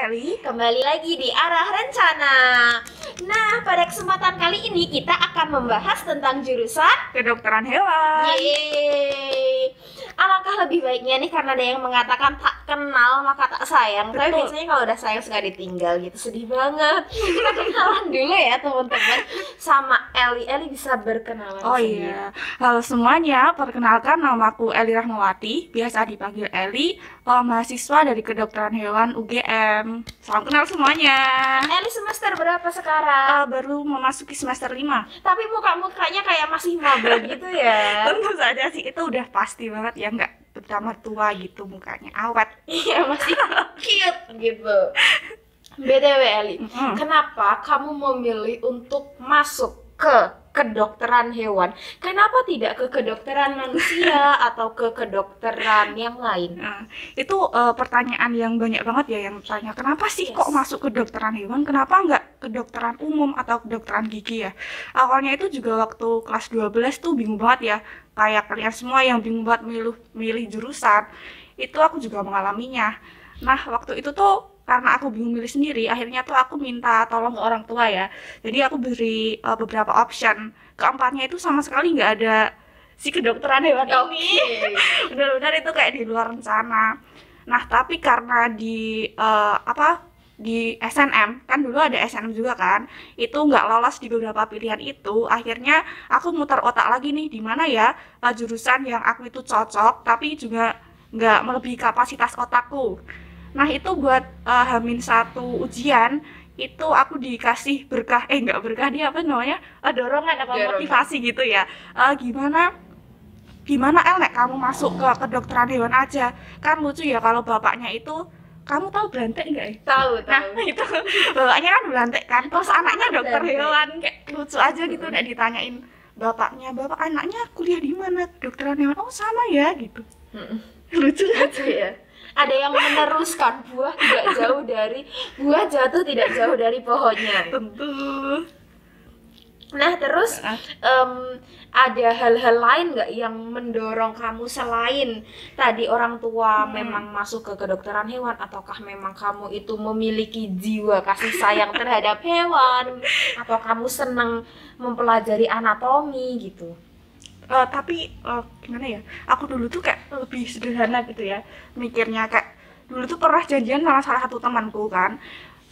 Eli. Kembali lagi di Arah Rencana. Nah, pada kesempatan kali ini kita akan membahas tentang jurusan Kedokteran hewan. Yeay. Alangkah lebih baiknya nih, karena ada yang mengatakan tak kenal maka tak sayang. Tapi Betul. biasanya kalau udah sayang suka ditinggal gitu, sedih banget. Kita kenalan dulu ya teman-teman sama Eli. Eli bisa berkenalan Oh sendiri. iya, halo semuanya, perkenalkan namaku Eli Rahmawati, biasa dipanggil Eli, mahasiswa dari Kedokteran Hewan UGM. Salam kenal semuanya. Eli semester berapa sekarang? Baru memasuki semester 5. Tapi mukanya kayak masih maba gitu ya. Tentu saja sih, itu udah pasti banget ya, nggak bertambah tua gitu mukanya, awet. Iya, masih cute gitu. BTW Eli, kenapa kamu memilih untuk masuk ke kedokteran hewan? Kenapa tidak ke kedokteran manusia atau ke kedokteran yang lain? Nah, itu pertanyaan yang banyak banget ya yang tanya, kenapa sih kok masuk kedokteran hewan, kenapa nggak kedokteran umum atau kedokteran gigi ya? Awalnya itu juga waktu kelas 12 tuh bingung banget ya, kayak kalian semua yang bingung banget milih jurusan, itu aku juga mengalaminya. Nah, waktu itu tuh karena aku bingung milih sendiri, akhirnya tuh aku minta tolong ke orang tua ya. Jadi aku beri beberapa option. Keempatnya itu sama sekali nggak ada si kedokteran hewan ini. Benar-benar itu kayak di luar rencana. Nah, tapi karena di SNM, kan dulu ada SNM juga kan, itu nggak lolos di beberapa pilihan itu, akhirnya aku muter otak lagi nih, di mana ya jurusan yang aku itu cocok, tapi juga nggak melebihi kapasitas otakku. Nah, itu buat H-1 ujian, itu aku dikasih berkah, nggak berkah, dia apa namanya, dorongan apa motivasi gitu ya. Gimana El, nek kamu masuk ke kedokteran hewan aja, kan lucu ya kalau bapaknya itu, kamu tahu Belantek nggak ya? Tahu. Nah, itu bapaknya kan Belantek kan, terus anaknya dokter hewan, kayak lucu aja gitu, nek ditanyain bapaknya, bapak anaknya kuliah di mana, kedokteran hewan, oh sama ya gitu. Lucu ya. Ada yang meneruskan, buah jatuh tidak jauh dari pohonnya. Tentu. Nah, terus ada hal-hal lain nggak yang mendorong kamu selain tadi orang tua memang masuk ke kedokteran hewan, ataukah memang kamu itu memiliki jiwa kasih sayang terhadap hewan, atau kamu senang mempelajari anatomi gitu? Tapi gimana ya, aku dulu tuh kayak lebih sederhana gitu ya mikirnya. Kayak dulu tuh pernah janjian sama salah satu temanku kan,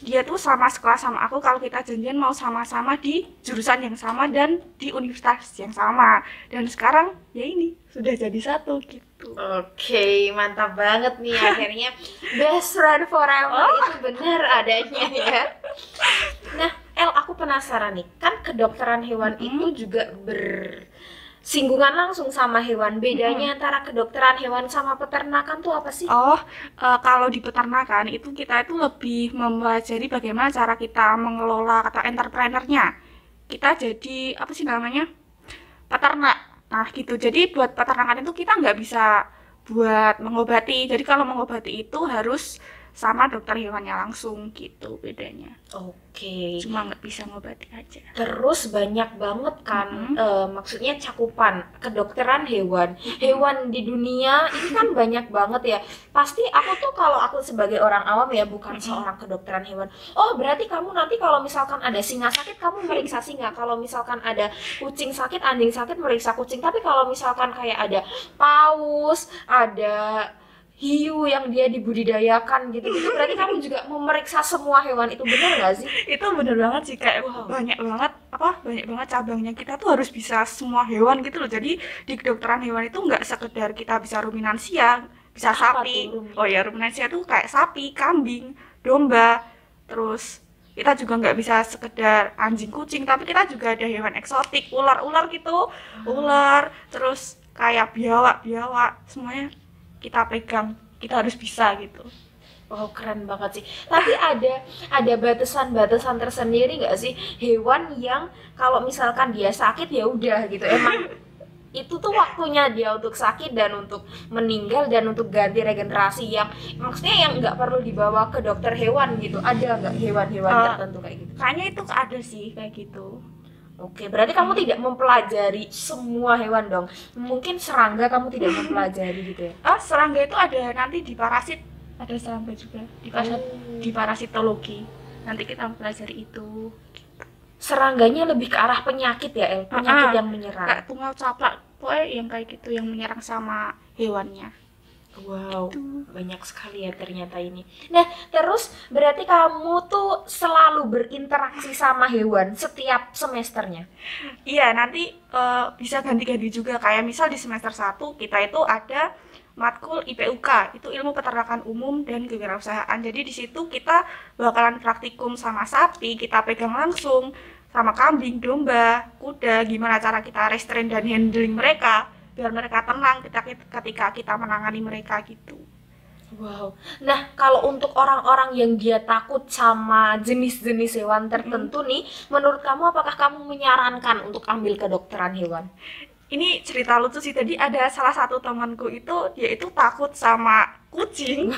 dia tuh sama sekelas sama aku, kalau kita janjian mau sama-sama di jurusan yang sama dan di universitas yang sama, dan sekarang ya ini sudah jadi satu gitu. Oke, mantap banget nih, akhirnya best friend forever itu benar adanya ya. Nah, El, aku penasaran nih, kan kedokteran hewan itu juga bersinggungan langsung sama hewan. Bedanya antara kedokteran hewan sama peternakan tuh apa sih? Kalau di peternakan itu kita itu lebih mempelajari bagaimana cara kita mengelola atau entrepreneurnya. Kita jadi apa sih namanya, peternak. Nah gitu. Jadi buat peternakan itu kita nggak bisa buat mengobati. Jadi kalau mengobati itu harus sama dokter hewannya langsung gitu bedanya. Oke. Cuma nggak bisa ngobati aja. Terus banyak banget kan, maksudnya cakupan kedokteran hewan di dunia ini kan banyak banget ya. Pasti aku tuh, kalau aku sebagai orang awam ya, bukan seorang kedokteran hewan, oh berarti kamu nanti kalau misalkan ada singa sakit kamu meriksa singa, kalau misalkan ada kucing sakit, anjing sakit, meriksa kucing. Tapi kalau misalkan kayak ada paus, ada hiu yang dia dibudidayakan gitu, berarti kamu juga memeriksa semua hewan itu, benar nggak sih? Itu bener banget sih, kayak banyak banget cabangnya, kita tuh harus bisa semua hewan gitu loh. Jadi di kedokteran hewan itu nggak sekedar kita bisa ruminansia, bisa sapi. Oh ya, ruminansia tuh kayak sapi, kambing, domba. Terus kita juga nggak bisa sekedar anjing, kucing, tapi kita juga ada hewan eksotik, ular gitu, ular, terus kayak biawak, semuanya kita pegang, kita harus bisa gitu. Oh, keren banget sih. Tapi ada batasan-batasan tersendiri nggak sih hewan yang kalau misalkan dia sakit ya udah gitu, emang itu tuh waktunya dia untuk sakit dan untuk meninggal dan untuk ganti regenerasi, yang maksudnya yang nggak perlu dibawa ke dokter hewan gitu? Ada nggak hewan-hewan tertentu kayak gitu? Kayaknya itu ada sih kayak gitu. Oke, berarti kamu tidak mempelajari semua hewan dong. Mungkin serangga kamu tidak mempelajari gitu ya? Serangga itu ada nanti di parasit Ada serangga juga di parasitologi. Nanti kita mempelajari itu. Seranganya lebih ke arah penyakit ya, El? Penyakit yang menyerang. Kayak tungau caplak, pokoknya yang kayak gitu, yang menyerang sama hewannya. Wow, banyak sekali ya ternyata ini. Nah, terus berarti kamu tuh selalu berinteraksi sama hewan setiap semesternya? Iya, nanti bisa ganti-ganti juga. Kayak misal di semester 1 kita itu ada matkul IPUK, itu ilmu peternakan umum dan kewirausahaan. Jadi di situ kita bakalan praktikum sama sapi, kita pegang langsung, sama kambing, domba, kuda, gimana cara kita restrain dan handling mereka biar mereka tenang ketika kita menangani mereka gitu. Wow. Nah, kalau untuk orang-orang yang dia takut sama jenis-jenis hewan tertentu nih, menurut kamu apakah kamu menyarankan untuk ambil kedokteran hewan? Ini cerita lucu sih, tadi ada salah satu temanku itu, dia itu takut sama kucing.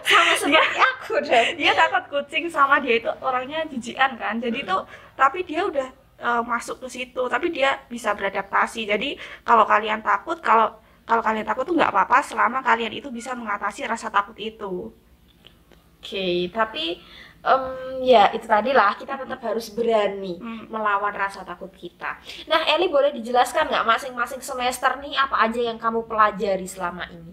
Sama seperti aku deh. Dia takut kucing, sama dia itu orangnya jijikan kan. Jadi itu tapi dia udah masuk ke situ, tapi dia bisa beradaptasi. Jadi kalau kalian takut, kalau kalian takut tuh nggak apa-apa selama kalian itu bisa mengatasi rasa takut itu. Oke, tapi ya itu tadi lah, kita tetap harus berani melawan rasa takut kita. Nah, Eli boleh dijelaskan nggak masing-masing semester nih apa aja yang kamu pelajari selama ini?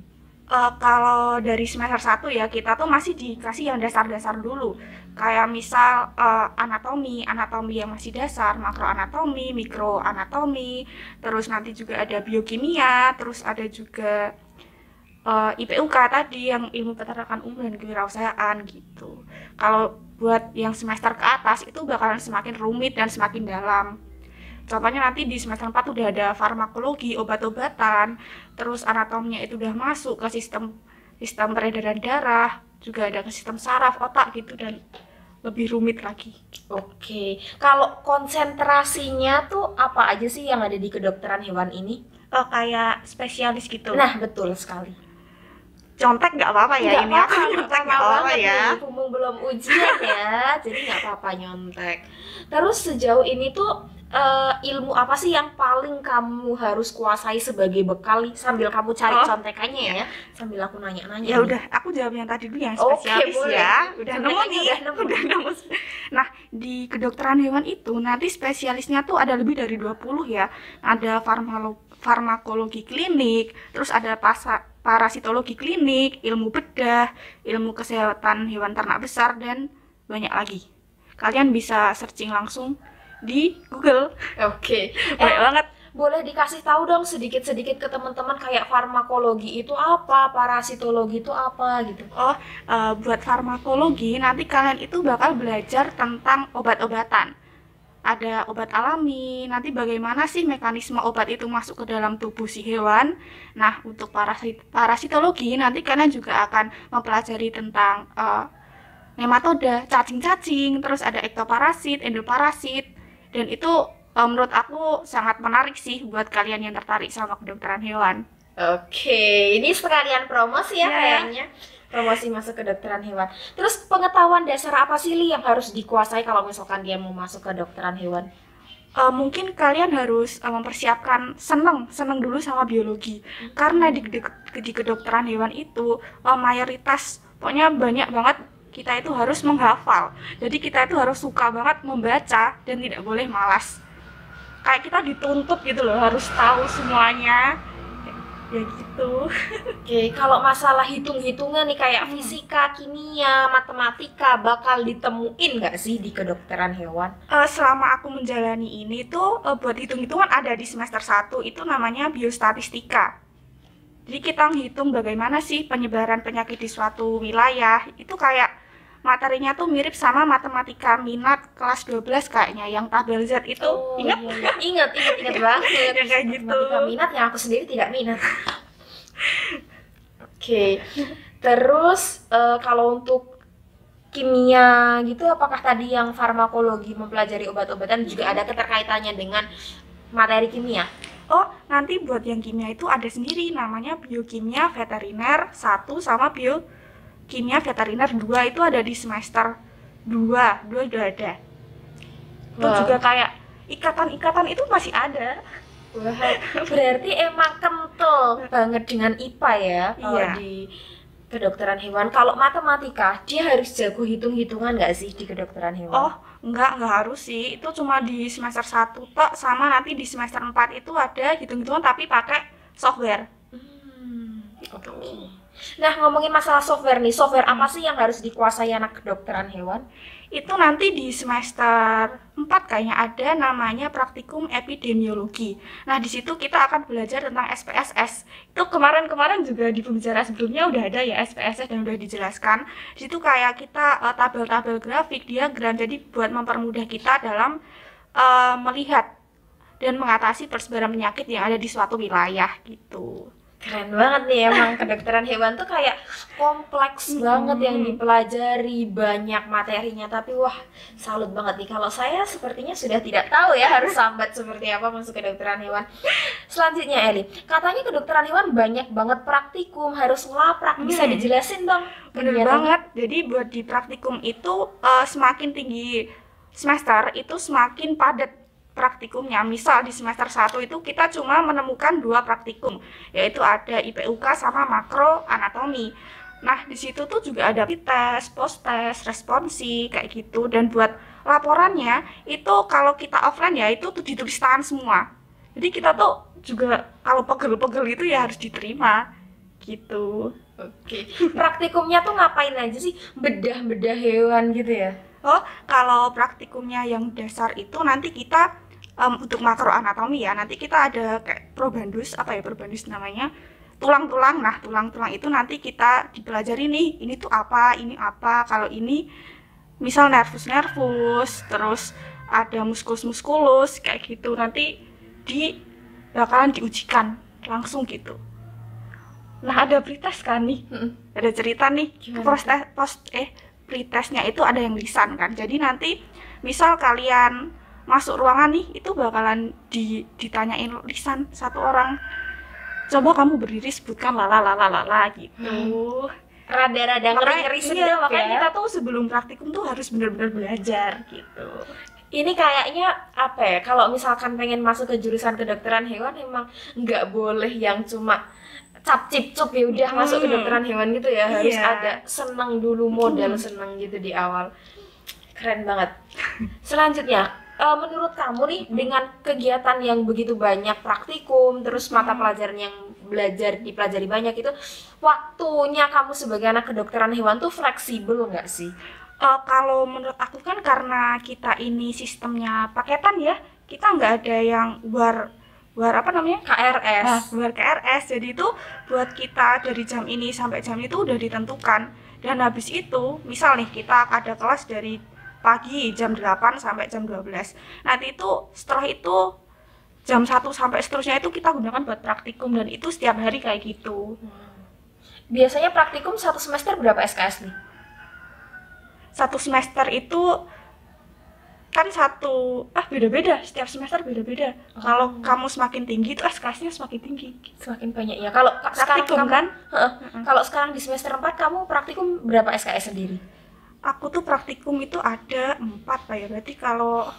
Kalau dari semester 1 ya, kita tuh masih dikasih yang dasar-dasar dulu. Kayak misal anatomi yang masih dasar, makroanatomi, mikroanatomi, terus nanti juga ada biokimia, terus ada juga IPUK tadi yang ilmu peternakan umum dan kewirausahaan gitu. Kalau buat yang semester ke atas itu bakalan semakin rumit dan semakin dalam. Contohnya nanti di semester 4 udah ada farmakologi, obat-obatan, terus anatominya itu udah masuk ke sistem peredaran darah, juga ada ke sistem saraf, otak gitu, dan lebih rumit lagi. Oke, kalau konsentrasinya tuh apa aja sih yang ada di kedokteran hewan ini? Kayak spesialis gitu. Nah, betul sekali. Contek nggak apa-apa ya, Nggak ini apa-apa, nyontek nggak apa-apa ya. Mumpung belum ujian ya, jadi nggak apa-apa nyontek. Terus sejauh ini tuh ilmu apa sih yang paling kamu harus kuasai sebagai bekal sambil kamu cari contekannya ya, sambil aku nanya-nanya. Ya udah, aku jawab yang tadi dulu yang spesialis. Oke, ya. Udah nemu nih, udah nemu. Nah, di kedokteran hewan itu nanti spesialisnya tuh ada lebih dari 20 ya. Ada farmakologi klinik, terus ada parasitologi klinik, ilmu bedah, ilmu kesehatan hewan ternak besar, dan banyak lagi. Kalian bisa searching langsung di Google. Oke. Banyak banget. Boleh dikasih tahu dong sedikit-sedikit ke teman-teman kayak farmakologi itu apa, parasitologi itu apa gitu. Buat farmakologi nanti kalian itu bakal belajar tentang obat-obatan. Ada obat alami, nanti bagaimana sih mekanisme obat itu masuk ke dalam tubuh si hewan. Nah, untuk parasitologi nanti kalian juga akan mempelajari tentang nematoda, cacing-cacing, terus ada ektoparasit, endoparasit, dan itu menurut aku sangat menarik sih buat kalian yang tertarik sama kedokteran hewan. Oke, ini sekalian promosi ya kayaknya. Promosi masuk kedokteran hewan. Terus pengetahuan dasar apa sih Li yang harus dikuasai kalau misalkan dia mau masuk kedokteran hewan? Mungkin kalian harus mempersiapkan seneng dulu sama biologi. Karena di kedokteran hewan itu mayoritas, pokoknya banyak banget kita itu harus menghafal. Jadi kita itu harus suka banget membaca dan tidak boleh malas. Kayak kita dituntut gitu loh, harus tahu semuanya. Ya gitu. Oke, kalau masalah hitung-hitungan nih kayak fisika, kimia, matematika bakal ditemuin nggak sih di kedokteran hewan? Selama aku menjalani ini tuh buat hitung-hitungan ada di semester 1, itu namanya biostatistika. Jadi kita menghitung bagaimana sih penyebaran penyakit di suatu wilayah. Itu kayak materinya tuh mirip sama matematika minat kelas 12 kayaknya, yang tabel Z itu. Ingat? Ingat banget. Yang kayak gitu. Matematika minat yang aku sendiri tidak minat. Oke. Terus kalau untuk kimia gitu, apakah tadi yang farmakologi mempelajari obat-obatan juga ada keterkaitannya dengan materi kimia? Nanti buat yang kimia itu ada sendiri, namanya biokimia veteriner 1 sama biokimia veteriner 2, itu ada di semester 2 udah ada. Itu juga kayak ikatan-ikatan itu masih ada. Wah, berarti emang kental banget dengan IPA ya kalau di kedokteran hewan. Kalau matematika, dia harus jago hitung-hitungan nggak sih di kedokteran hewan? Oh, enggak harus sih. Itu cuma di semester 1 tok, sama nanti di semester 4 itu ada hitung-hitungan tapi pakai software. Oke. Nah, ngomongin masalah software nih, software apa sih yang harus dikuasai anak kedokteran hewan? Itu nanti di semester 4 kayaknya ada namanya praktikum epidemiologi. Nah, di situ kita akan belajar tentang SPSS. Itu kemarin-kemarin juga di pembicaraan sebelumnya udah ada ya SPSS dan udah dijelaskan. Di situ kayak kita tabel-tabel grafik, diagram, jadi buat mempermudah kita dalam melihat dan mengatasi persebaran penyakit yang ada di suatu wilayah gitu. Keren banget nih, emang kedokteran hewan tuh kayak kompleks banget yang dipelajari, banyak materinya, tapi wah salut banget nih. Kalau saya sepertinya sudah tidak tahu ya harus sambat seperti apa masuk kedokteran hewan. Selanjutnya Eli, katanya kedokteran hewan banyak banget praktikum, harus ngelaprak, bisa dijelasin dong? Bener banget, jadi buat di praktikum itu semakin tinggi semester itu semakin padat praktikumnya. Misal di semester 1 itu kita cuma menemukan 2 praktikum, yaitu ada IPUK sama makro anatomi. Nah, di situ tuh juga ada tes, post tes, responsi kayak gitu. Dan buat laporannya itu kalau kita offline ya itu tuh ditulis tangan semua. Jadi kita tuh juga kalau pegel-pegel itu ya harus diterima gitu. Oke. Praktikumnya tuh ngapain aja sih? Bedah-bedah hewan gitu ya? Oh, kalau praktikumnya yang dasar itu nanti kita untuk makro anatomi ya, nanti kita ada kayak probandus, probandus namanya, tulang-tulang. Nah, tulang-tulang itu nanti kita dipelajari nih, ini tuh apa, ini apa. Kalau ini misal nervus, terus ada muskulus, kayak gitu. Nanti bakalan diujikan langsung gitu. Nah, ada pretest kan nih, ada cerita nih, pretestnya itu ada yang lisan kan. Jadi nanti misal kalian masuk ruangan nih, itu bakalan ditanyain lisan satu orang. Coba kamu berdiri sebutkan lala gitu. Rada-rada ngeri-ngeri sedang makanya kita tuh sebelum praktikum tuh harus benar-benar belajar gitu. Ini kayaknya apa ya, kalau misalkan pengen masuk ke jurusan kedokteran hewan emang nggak boleh yang cuma cap cip cup ya udah masuk kedokteran hewan gitu ya, harus ada seneng dulu, modal seneng gitu di awal. Keren banget. Selanjutnya, menurut kamu nih dengan kegiatan yang begitu banyak praktikum, terus mata pelajaran yang dipelajari banyak itu, waktunya kamu sebagai anak kedokteran hewan tuh fleksibel nggak sih? Kalau menurut aku kan karena kita ini sistemnya paketan ya, kita nggak ada yang war KRS. Luar KRS. Jadi itu buat kita dari jam ini sampai jam itu udah ditentukan. Dan habis itu, misal nih kita ada kelas dari pagi jam 8 sampai jam 12. Nanti itu setelah itu jam 1 sampai seterusnya itu kita gunakan buat praktikum, dan itu setiap hari kayak gitu. Biasanya praktikum satu semester berapa SKS nih? Satu semester itu kan beda-beda, setiap semester beda-beda. Kalau kamu semakin tinggi itu SKS-nya semakin tinggi. Semakin banyak ya. Kalau praktikum kan? Kalau sekarang di semester 4 kamu praktikum berapa SKS sendiri? Aku tuh praktikum itu ada 4 Pak ya. Berarti kalau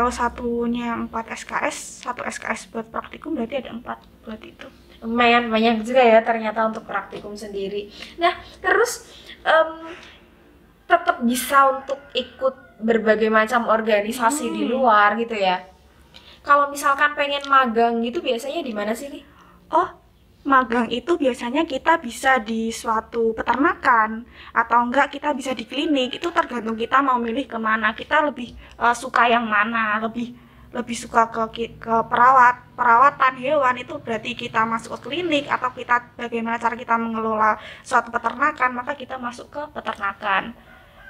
satunya 4 SKS, 1 SKS buat praktikum berarti ada 4 buat itu. Lumayan banyak juga ya ternyata untuk praktikum sendiri. Nah, terus tetap bisa untuk ikut berbagai macam organisasi di luar gitu ya. Kalau misalkan pengen magang gitu biasanya di mana sih nih? Oh, magang itu biasanya kita bisa di suatu peternakan atau enggak kita bisa di klinik. Itu tergantung kita mau milih kemana. Kita lebih suka yang mana, lebih suka ke perawatan hewan. Itu berarti kita masuk ke klinik, atau kita bagaimana cara kita mengelola suatu peternakan, maka kita masuk ke peternakan.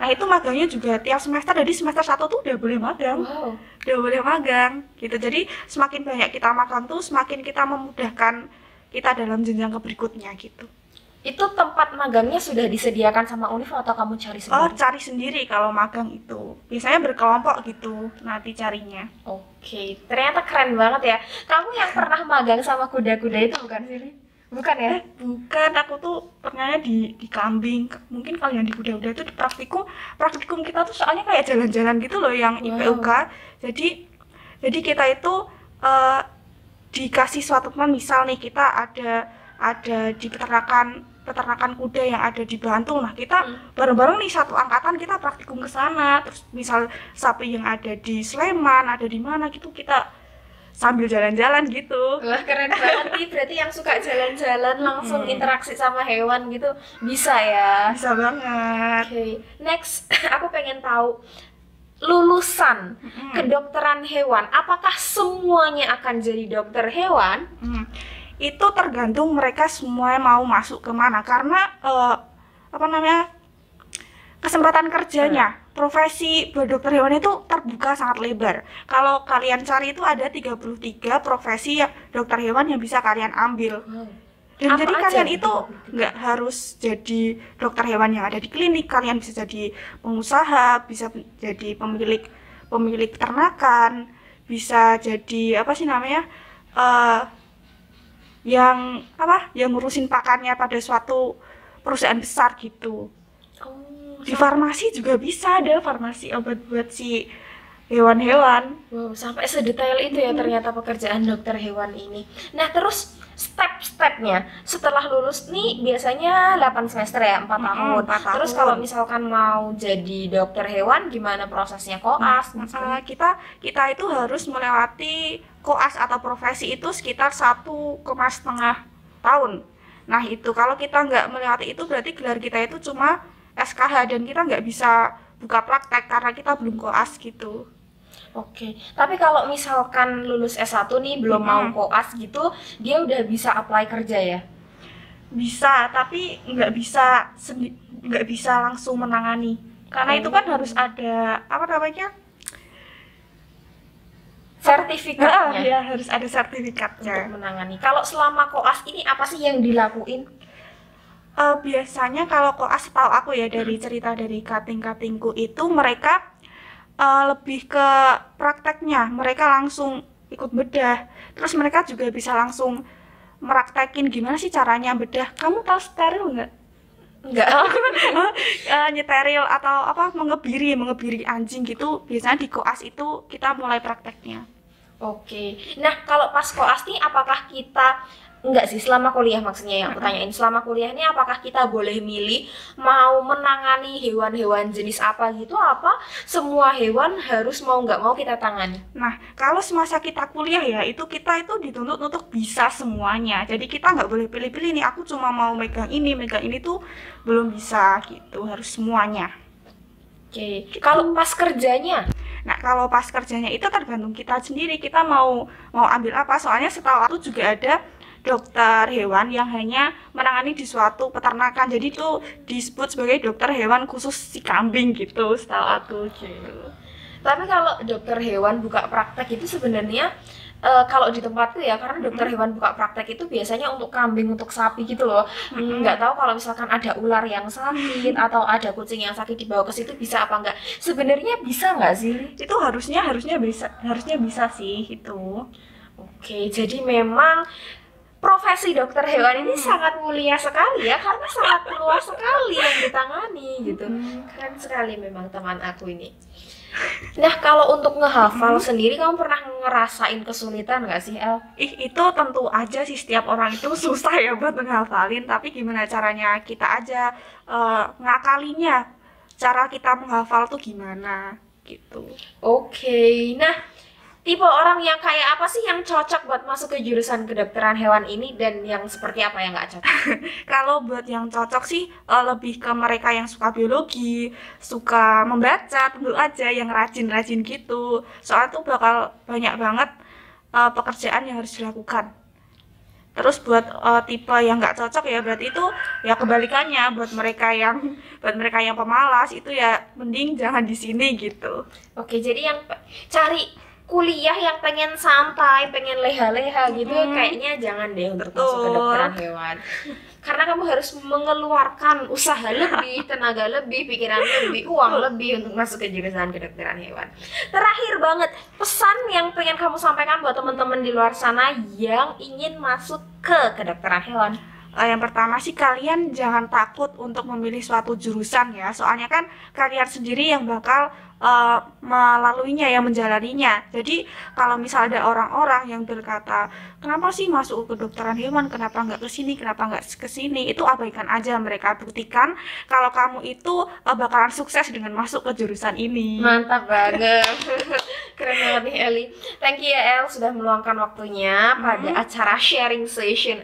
Nah, itu magangnya juga tiap semester, dari semester 1 tuh udah boleh magang. Wow. Udah boleh magang gitu. Jadi semakin banyak kita magang tuh semakin kita memudahkan kita dalam jenjang berikutnya gitu. Itu tempat magangnya sudah disediakan sama Univ atau kamu cari sendiri? Oh, cari sendiri kalau magang itu. Biasanya berkelompok gitu nanti carinya. Oke, ternyata keren banget ya. Kamu yang pernah magang sama kuda-kuda itu bukan sih? Bukan ya? Bukan, aku tuh pernahnya di kambing. Mungkin kalau yang di kuda-kuda itu di praktikum kita tuh soalnya kayak jalan-jalan gitu loh yang IPUK. Jadi kita itu dikasih suatu teman, misal nih kita ada di peternakan peternakan kuda yang ada di Bantul. Nah, kita bareng-bareng nih satu angkatan kita praktikum ke sana. Terus misal sapi yang ada di Sleman, ada di mana gitu kita sambil jalan-jalan gitu. Wah, keren banget nih. Berarti yang suka jalan-jalan langsung interaksi sama hewan gitu bisa ya. Bisa banget. Oke, next aku pengen tahu lulusan kedokteran hewan, apakah semuanya akan jadi dokter hewan? Itu tergantung mereka semua mau masuk kemana, karena kesempatan kerjanya, profesi buat dokter hewan itu terbuka sangat lebar. Kalau kalian cari itu ada 33 profesi ya dokter hewan yang bisa kalian ambil. Dan Apa jadi aja kalian itu? itu nggak harus jadi dokter hewan yang ada di klinik, kalian bisa jadi pengusaha, bisa jadi pemilik ternakan, bisa jadi yang ngurusin pakannya pada suatu perusahaan besar gitu. Di farmasi juga bisa, ada farmasi obat buat si hewan-hewan. Wow, sampai sedetail itu ya ternyata pekerjaan dokter hewan ini. Nah, terus step-stepnya setelah lulus nih biasanya 8 semester ya, 4 tahun. 4 tahun. Terus kalau misalkan mau jadi dokter hewan gimana prosesnya, koas? Kita itu harus melewati koas atau profesi itu sekitar 1,5 tahun. Nah, itu kalau kita nggak melewati itu berarti gelar kita itu cuma SKH dan kita nggak bisa buka praktek karena kita belum koas gitu. Oke, tapi kalau misalkan lulus S1 nih belum mau koas gitu, dia udah bisa apply kerja ya? Bisa, tapi nggak bisa langsung menangani. Karena itu kan harus ada sertifikatnya ya, harus ada sertifikatnya untuk menangani. Kalau selama koas ini apa sih yang dilakuin? Biasanya kalau koas, tahu aku ya dari cerita dari kating-katingku itu mereka lebih ke prakteknya, mereka langsung ikut bedah. Terus mereka juga bisa langsung meraktekin gimana sih caranya bedah. Kamu tahu steril nggak? Enggak. Nyeteril atau mengebiri anjing gitu. Biasanya di koas itu kita mulai prakteknya. Oke. Nah, kalau pas koas nih apakah kita selama kuliah maksudnya yang aku tanyain, selama kuliah ini apakah kita boleh milih mau menangani hewan-hewan jenis apa gitu, apa semua hewan harus mau nggak mau kita tangani? Nah, kalau semasa kita kuliah ya, kita itu dituntut untuk bisa semuanya. Jadi kita nggak boleh pilih-pilih nih, aku cuma mau megang ini tuh belum bisa gitu, harus semuanya. Oke. Kalau pas kerjanya? Nah, kalau pas kerjanya itu tergantung kita sendiri, kita mau ambil apa. Soalnya setahu aku juga ada dokter hewan yang hanya menangani di suatu peternakan, jadi itu disebut sebagai dokter hewan khusus si kambing gitu, setahu aku gitu. Tapi kalau dokter hewan buka praktek itu sebenarnya kalau di tempatku ya, karena dokter hewan buka praktek itu biasanya untuk kambing, untuk sapi gitu loh. Nggak tahu kalau misalkan ada ular yang sakit atau ada kucing yang sakit dibawa ke situ bisa apa enggak? Sebenarnya bisa nggak sih? Itu harusnya bisa sih itu. Oke, jadi memang profesi dokter hewan ini sangat mulia sekali ya, karena sangat luas sekali yang ditangani gitu. Keren sekali memang teman aku ini. Nah, kalau untuk ngehafal sendiri, kamu pernah ngerasain kesulitan nggak sih, El? Itu tentu aja sih, setiap orang itu susah ya buat menghafalin, tapi gimana caranya kita aja ngakalinya, cara kita menghafal tuh gimana gitu. Oke, nah tipe orang yang kayak apa sih yang cocok buat masuk ke jurusan kedokteran hewan ini dan yang seperti apa yang nggak cocok? Kalau buat yang cocok sih lebih ke mereka yang suka biologi, suka membaca, tentu aja yang rajin-rajin gitu. Soalnya tuh bakal banyak banget pekerjaan yang harus dilakukan. Terus buat tipe yang nggak cocok ya berarti itu ya kebalikannya, buat mereka yang pemalas itu ya mending jangan di sini gitu. Oke, jadi yang cari kuliah yang pengen santai, pengen leha-leha gitu, kayaknya jangan deh untuk masuk ke kedokteran hewan. Karena kamu harus mengeluarkan usaha lebih, tenaga lebih, pikiran lebih, uang lebih untuk masuk ke jurusan kedokteran hewan. Terakhir banget, pesan yang pengen kamu sampaikan buat teman-teman di luar sana yang ingin masuk ke kedokteran hewan. Yang pertama sih, kalian jangan takut untuk memilih suatu jurusan ya, soalnya kan kalian sendiri yang bakal melaluinya ya, menjalaninya. Jadi kalau misal ada orang-orang yang berkata kenapa sih masuk ke kedokteran hewan, kenapa nggak ke sini, kenapa nggak ke sini, itu abaikan aja mereka. Buktikan kalau kamu itu bakalan sukses dengan masuk ke jurusan ini. Mantap banget. Keren banget nih Eli. Thank you ya El sudah meluangkan waktunya pada acara sharing session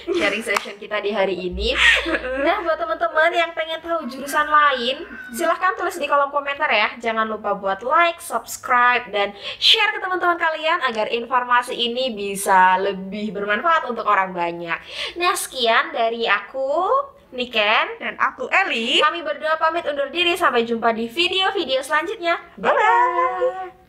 sharing session kita di hari ini. Nah, buat teman-teman yang pengen tahu jurusan lain, silahkan tulis di kolom komentar ya. Jangan lupa buat like, subscribe, dan share ke teman-teman kalian agar informasi ini bisa lebih bermanfaat untuk orang banyak. Nah, sekian dari aku, Niken, Dan aku Eli. kami berdua pamit undur diri. Sampai jumpa di video-video selanjutnya. Bye-bye.